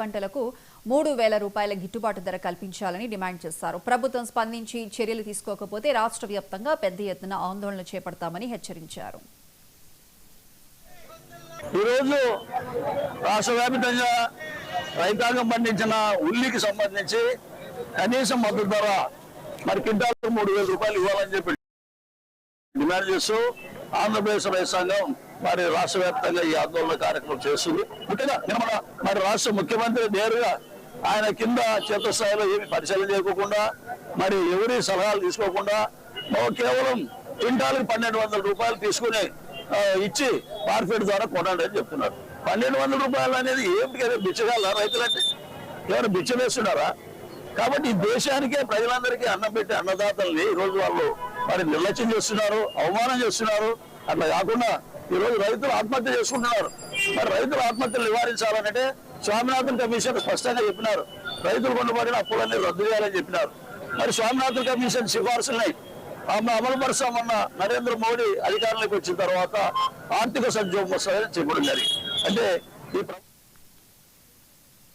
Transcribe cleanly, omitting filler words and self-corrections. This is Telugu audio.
పంటలకు 3,000 రూపాయల గిట్టుబాటు ధర కల్పించాలని డిమాండ్ చేశారు. ప్రభుత్వం స్పందించి చర్యలు తీసుకోకపోతే రాష్ట్ర వ్యాప్తంగా పెద్ద ఎత్తున ఆందోళనలు చేపడతామని హెచ్చరించారు. ఈరోజు రాష్ట్ర వ్యాప్తంగా రైతాంగం పండించిన ఉల్లికి సంబంధించి కనీస మద్దతు ధర మరి క్వింటాల్కు 3,000 రూపాయలు ఇవ్వాలని చెప్పి డిమాండ్ చేస్తూ ఆంధ్రప్రదేశ్ రైతాంగం మరి రాష్ట్ర వ్యాప్తంగా ఈ ఆందోళన కార్యక్రమం చేస్తుంది. ముఖ్యంగా మరి రాష్ట్ర ముఖ్యమంత్రి నేరుగా ఆయన కింద క్షేత్రస్థాయిలో ఏమి పరిశీలన చేయకుండా మరి ఎవరి సలహాలు తీసుకోకుండా కేవలం క్వింటాల్కి 1,200 రూపాయలు తీసుకుని ఇచ్చి మార్కెట్ ద్వారా కొనండి అని చెప్తున్నారు. 1,200 రూపాయలు అనేది ఏమిటి బిచ్చగాల రైతులంటే ఎవరు బిచ్చ వేస్తున్నారా? కాబట్టి ఈ దేశానికే ప్రజలందరికీ అన్నం పెట్టి అన్నదాతల్ని ఈరోజు వాళ్ళు మరి నిర్లక్ష్యం చేస్తున్నారు, అవమానం చేస్తున్నారు. అట్లా కాకుండా ఈరోజు రైతులు ఆత్మహత్య చేసుకుంటున్నారు. మరి రైతుల ఆత్మహత్యలు నివారించాలంటే స్వామినాథన్ కమిషన్ స్పష్టంగా చెప్పినారు, రైతులు కొనబడిన అప్పులన్నీ రద్దు చేయాలని చెప్పినారు. మరి స్వామినాథన్ కమిషన్ సిఫార్సుల్ని అమలుపరుస్తామన్న నరేంద్ర మోడీ అధికారంలోకి వచ్చిన తర్వాత ఆర్థిక సంక్షోభం వస్తుందని చెప్పడం జరిగింది. అంటే ఈ